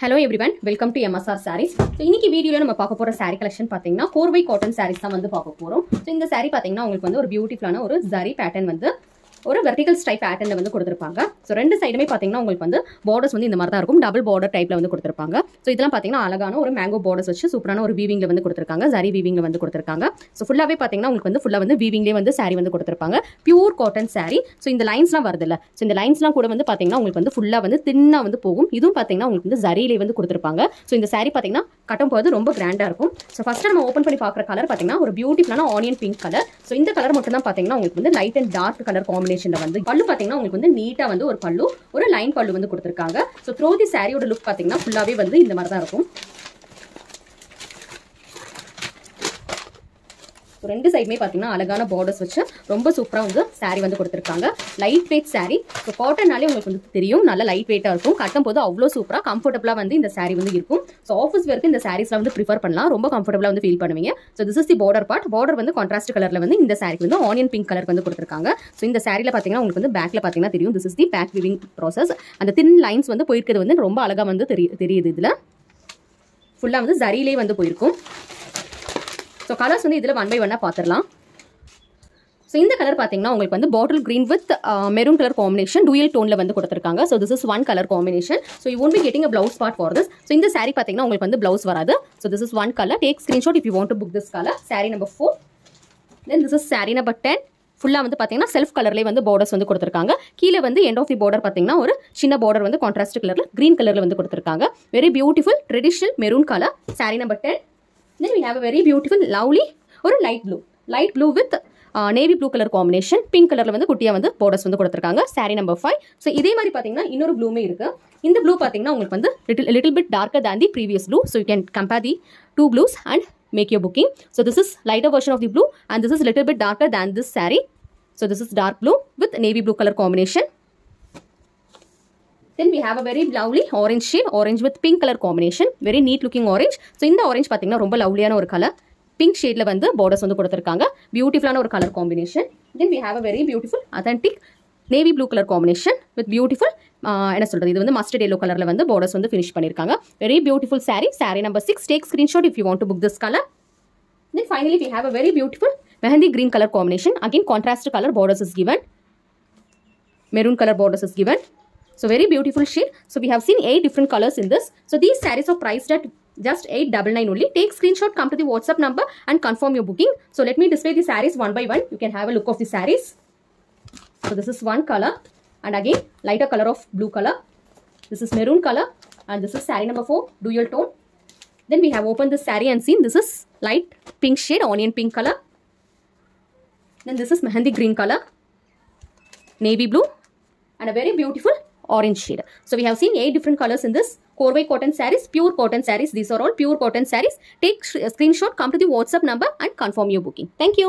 Hello everyone, welcome to MSR Sarees. So இன்னைக்கு வீடியோல நம்ம பார்க்க போற saree collection பாத்தீங்கன்னா கோர்வை காட்டன் sarees தான் வந்து பார்க்க போறோம். So இந்த saree பாத்தீங்கன்னா உங்களுக்கு வந்து ஒரு பியூட்டிஃபுல்லான ஒரு zari pattern வந்து ஒரு vertical stripe patternல வந்து கொடுத்திருப்பாங்க. So ரெண்டு சைடுமே பாத்தீங்கன்னா உங்களுக்கு வந்து borders வந்து இந்த மாதிரி தான் இருக்கும். டபுள் border டைப்ல வந்து கொடுத்திருப்பாங்க. So இதெல்லாம் பாத்தீங்கன்னா அழகான ஒரு mango borders வச்சு சூப்பரான ஒரு weavingல வந்து கொடுத்திருக்காங்க. zari weavingல வந்து கொடுத்திருக்காங்க. So ஃபுல்லாவே பாத்தீங்கன்னா உங்களுக்கு வந்து ஃபுல்லா வந்து weavingலயே வந்து saree வந்து கொடுத்திருப்பாங்க. Pure cotton saree. So இந்த லைன்ஸ்லாம் வருதுல்ல. So இந்த லைன்ஸ்லாம் கூட வந்து பாத்தீங்கன்னா உங்களுக்கு வந்து ஃபுல்லா வந்து தின்னா வந்து போகும். இதுவும் பாத்தீங்கன்னா உங்களுக்கு வந்து zariலே வந்து கொடுத்திருப்பாங்க. So இந்த saree பாத்தீங்கன்னா கட்டும்போது ரொம்ப கிராண்டா இருக்கும். So ஃபர்ஸ்ட் நம்ம ஓபன் பண்ணி பார்க்குற கலர் பாத்தீங்கன்னா ஒரு பியூட்டிஃபுல்லான ஆனியன் பிங்க் கலர். So இந்த கலர் மட்டும் தான் பாத்தீங்கன்னா உங்களுக்கு வந்து லைட் அண்ட் டார்க் கலர் காம்பினேஷன்ல வந்து பல்லு பாத்தீங்கன்னா உங்களுக்கு வந்து நீட்டா வந்து ஒரு பல்லு ஒரு லைன் பல்லு வந்து கொடுத்திருக்காங்க. சோ த்ரூ தி சாரியோட லுக் பாத்தீங்கன்னா ஃபுல்லாவே வந்து இந்த மாதிரி தான் இருக்கும். ரெண்டு சைடுமே பாத்தீங்கன்னா அழகான பார்டர்ஸ் வச்சு ரொம்ப சூப்பரா வந்து saree வந்து கொடுத்திருக்காங்க. Light weight saree. சோ காட்டன்னாலே உங்களுக்கு வந்து தெரியும் நல்ல லைட் வெயிட்டா இருக்கும். கட்டும்போது அவ்வளோ சூப்பரா கம்ஃபர்ட்டபிளா வந்து இந்த saree வந்து இருக்கும். சோ ஆஃபீஸ் வரைக்கும் இந்த sareesல வந்து ப்ரிஃபர் பண்ணலாம். ரொம்ப கம்ஃபர்ட்டபிளா வந்து ஃபீல் பண்ணுவீங்க. So this is the border part. border வந்து கான்ட்ராஸ்ட் கலர்ல வந்து இந்த saree வந்து ஆனியன் பிங்க் கலர் வந்து கொடுத்திருக்காங்க. சோ இந்த சாரில பாத்தீங்கன்னா உங்களுக்கு வந்து பேக்ல பாத்தீங்கன்னா தெரியும் this is the back weaving process. அந்த தின் லைன்ஸ் வந்து போயிருக்கிறது வந்து ரொம்ப அழகா வந்து தெரியுது. இதுல ஃபுல்லா வந்து ஜரியிலே வந்து போயிருக்கும். ஸோ கலர்ஸ் வந்து இதில் 1 by 1 பார்த்துடலாம். ஸோ இந்த கலர் பார்த்தீங்கன்னா உங்களுக்கு வந்து bottle green with maroon colour combination dual டோனில் வந்து கொடுத்துருக்காங்க. So this is one colour combination. So you won't be getting a blouse part for this. So இந்த saree பார்த்தீங்கன்னா உங்களுக்கு வந்து பிளவுஸ் வராது. So this is one colour. Take screenshot if you want to book this colour. saree number 4. Then this is saree number 10. ஃபுல்லாக வந்து பார்த்தீங்கன்னா self கலர்லேயே வந்து பார்டர்ஸ் வந்து கொடுத்துருக்காங்க. கீழே வந்து எண்ட் ஆஃப் தி பார்டர் பார்த்தீங்கன்னா ஒரு சின்ன பார்டர் வந்து கான்ட்ராஸ்ட் கலரில் கிரீன் கலரில் வந்து கொடுத்துருக்காங்க. Very beautiful traditional maroon colour. saree number 10. Then we have a very beautiful lovely ஒரு light blue with navy blue colour combination. Pink கலர்ல வந்து குட்டியா வந்து பார்டர்ஸ் வந்து கொடுத்துருக்காங்க. saree number 5. ஸோ இதே மாதிரி பார்த்தீங்கன்னா இன்னொரு ப்ளூமே இருக்கு. இந்த ப்ளூ பார்த்தீங்கன்னா உங்களுக்கு வந்து little bit darker than the previous blue. So you can compare the two blues and make your booking. So this is lighter version of the blue and this is little bit darker than this saree. So this is dark blue with navy blue color combination. Then we have a very lovely orange shade, orange with pink color combination. Very neat looking orange. So இந்த orange பார்த்தீங்கன்னா ரொம்ப லவ்லியான ஒரு colour. Pink ஷேட்ல வந்து borders வந்து கொடுத்திருக்காங்க. பியூட்டிஃபுல்லான ஒரு colour combination. Then we have a very beautiful authentic navy blue color combination with beautiful என்ன சொல்றது இது வந்து mustard yellow கலர்ல வந்து பார்டர்ஸ் வந்து finish பண்ணிருக்காங்க. Very beautiful saree number 6. Take screenshot if you want to book this color. Then finally we have a very beautiful mehendi green color combination. Again contrast color borders is given. Maroon color borders is given. So very beautiful shade. So we have seen 8 different colors in this. So these sarees are priced at just 899 only. Take screenshot, come to the WhatsApp number and confirm your booking. So let me display the sarees one by one. You can have a look of the sarees. So this is one color and again lighter color of blue color. This is maroon color and this is saree number 4 dual tone. Then we have opened this saree and seen this is light pink shade onion pink color. Then this is mehendi green color, navy blue and a very beautiful orange shade. So we have seen 8 different colors in this Korvai cotton sarees, pure cotton sarees. These are all pure cotton sarees. Take a screenshot, come to the WhatsApp number and confirm your booking. Thank you.